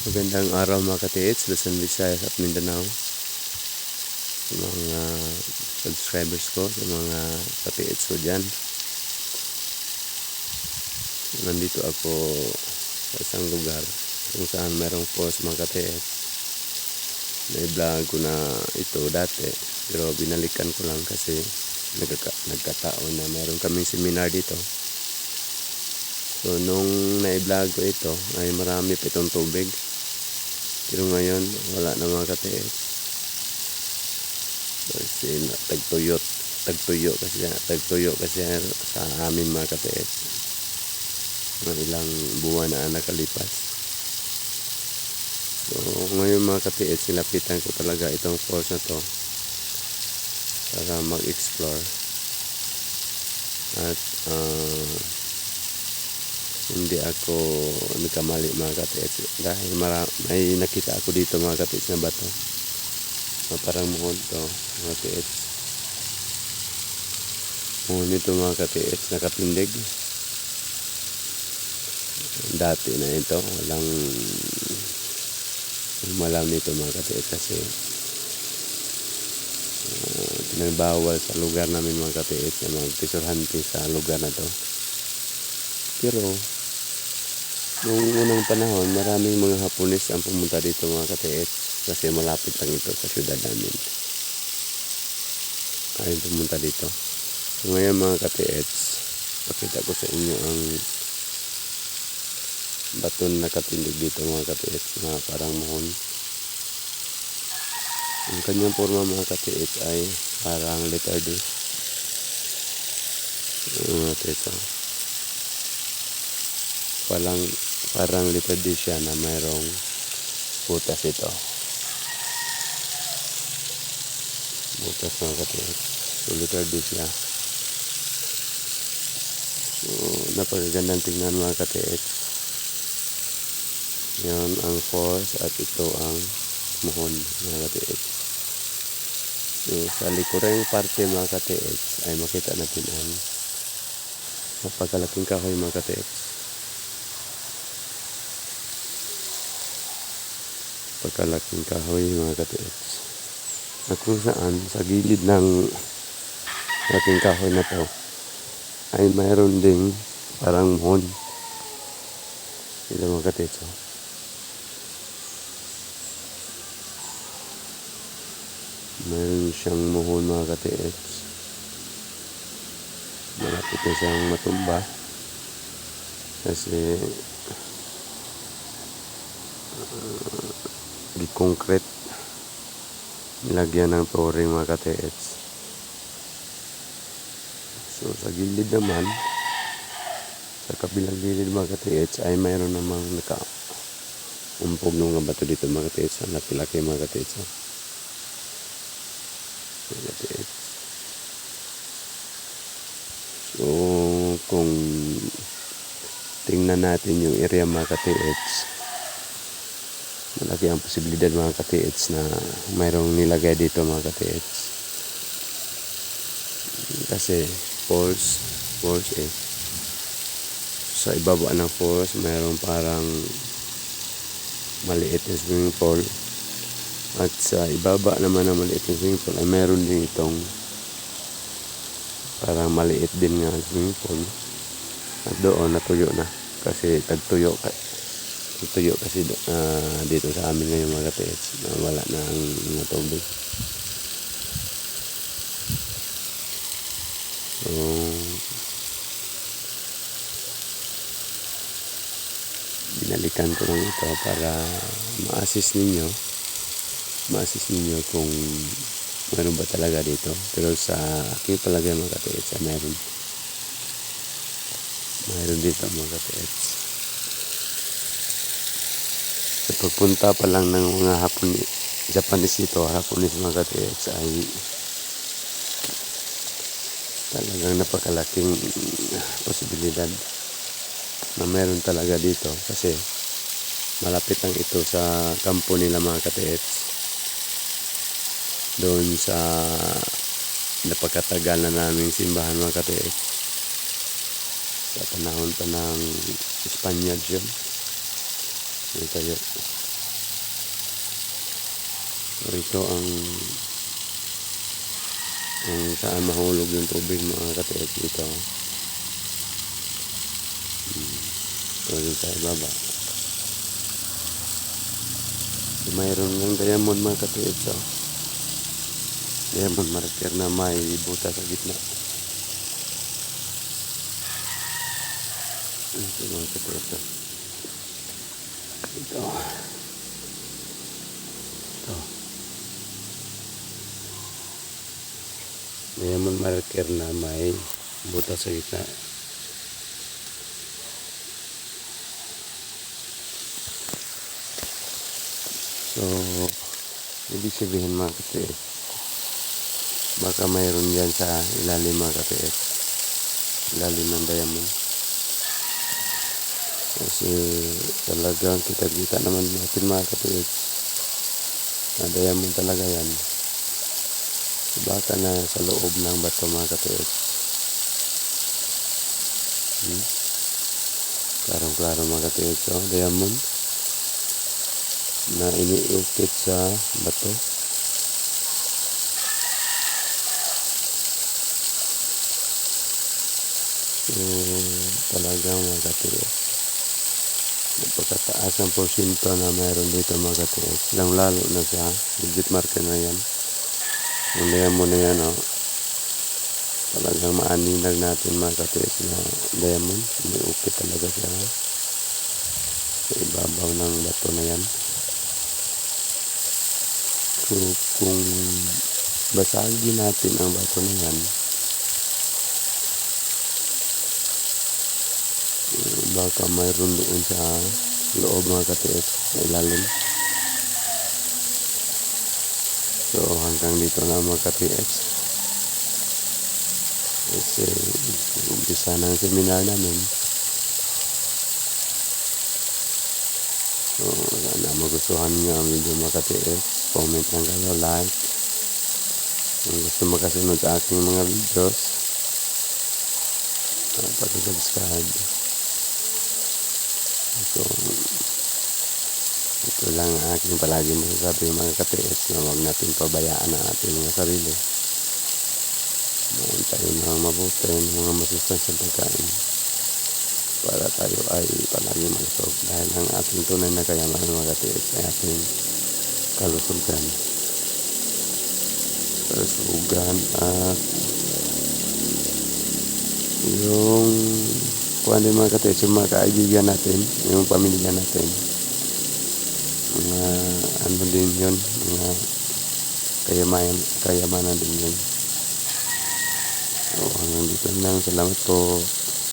Magandang araw mga ka-TH, Luzon, Visayas at Mindanao. Sa mga subscribers ko, sa mga ka-TH ko dyan. Nandito ako sa isang lugar kung saan mayroong post mga ka-TH. Na-vlog ko na ito dati, pero binalikan ko lang kasi nagkataon na mayroon kaming seminar dito. So nung na-vlog ko ito ay marami pa itong tubig. Pero ngayon, wala na mga ka-TH. Kasi tagtuyo kasi sa amin mga ka-TH. Mga ilang buwan na nakalipas. So, ngayon mga ka-TH, nilapitan ko talaga itong course na to para mag-explore. At hindi ako nagkamali mga ka-TH dahil may nakita ako dito mga ka-TH na bato na parang muhon to mga ka-TH. Muhon ito mga ka-TH, nakatindig. Dati na ito, walang malam nito mga ka-TH kasi pinagbawal sa lugar namin mga ka-TH na mag-treasure hunting sa lugar na to. Pero noong unang panahon, maraming mga Hapones ang pumunta dito mga ka-TH kasi malapit lang ito sa syudad namin. Ay pumunta dito. So, ngayon mga ka-TH, pakita ko sa inyo ang baton na katindig dito mga ka-TH na parang mohon. Ang kanyang forma mga ka-TH ay parang letter D. Mga ito. Parang letter D siya na mayroong butas ito. Butas mga ka-TH. So letter D siya. So napakagandang tingnan mga ka-TH. Yan ang force at ito ang muhon mga ka-TH. So sa likureng parte mga ka-TH ay makita natin ang napakalaking kahoy mga ka-TH. Pagkalaking kahoy mga ka-TH na kung saan sa gilid ng laking kahoy na to ay mayroon ding parang muhon ito mga ka-TH. Mayroon siyang muhon mga ka-TH, malapit na siyang matumba kasi di concrete nilagyan ng flooring mga ka-TH. So sa gilid naman, sa kabilang gilid mga ka-TH ay mayroon namang naka-umpog ng bato dito mga ka-TH. Ang laki-laki mga ka-TH. So kung tingnan natin yung area mga ka-TH, malaki ang posibilidad mga ka-TH na mayroong nilagay dito mga ka-TH. Kasi falls sa ibaba ng falls mayroong parang maliit na swimming pool. At sa ibaba naman ng maliit na swimming pool ay mayroon din itong parang maliit din nga swimming pool. At doon natuyo na kasi tagtuyo kasi dito sa amin ngayon mga ka-TH na wala na ang mga tubig. So binalikan ko lang ito para ma-assist ninyo kung meron ba talaga dito. Pero sa aking palagay mga ka-TH mayroon dito mga ka-TH. Sa pagpunta pa lang ng mga Japanese mga ka-TH ay talagang napakalaking posibilidad na meron talaga dito kasi malapit lang ito sa kampo nila mga ka-TH. Doon sa napakatagal na naming simbahan mga ka-TH. Sa panahon pa ng Spaniards yun. Tayo. So ito ang saan mahulog yung tubig mga katieks dito. So yun sa ibaba. So, mayroon ng diamond mga katieks. So, diamond marker na may butas sa gitna. Ito mga katieks. Ito. Diamond marker na may butas sa gitna. So, ibig sabihin mga katieks, baka mayroon dyan sa ilalim mga katieks, ilalim ng diamond. Kasi talagang kita-kita naman natin mga katieks na diamond talaga yan. So, baka na sa loob ng bato mga katieks. Klarong-klaro mga katieks, oh, diamond na iniukit sa bato. So talagang mga katieks, napakataas ang porsyento na mayroon dito mga katieks, lalo na sa legit marker na yan. Yung diamond na yan, oh, talagang maaninag natin mga katieks na diamond, iniukit talaga siya sa ibabaw ng bato na yan. So kung basagin natin ang bato na yan, baka mayroon doon sa loob mga katieks, sa ilalim. So hanggang dito na mga katieks, kasi umpisa ng seminar namin. So sana magustuhan nyo ang video mga katieks. Comment lang kayo, like. Kung gusto makasunod sa aking mga videos, pag-subscribe. So ito lang ang aking palagi masasabi mga katieks, na huwag natin pabayaan ang ating mga sarili. Mayroon tayo ng mabuti, mga masustansyang pagkain para tayo ay palagi malusog, dahil ang ating tunay na kayamanan mga katieks ay ating kalusugan. Kalusugan at yung kung ano mga katieks, yung mga kaibigan natin, yung pamilya natin, mga ano din yun, mga kayamanan din yun. So hanggang dito lang, salamat po.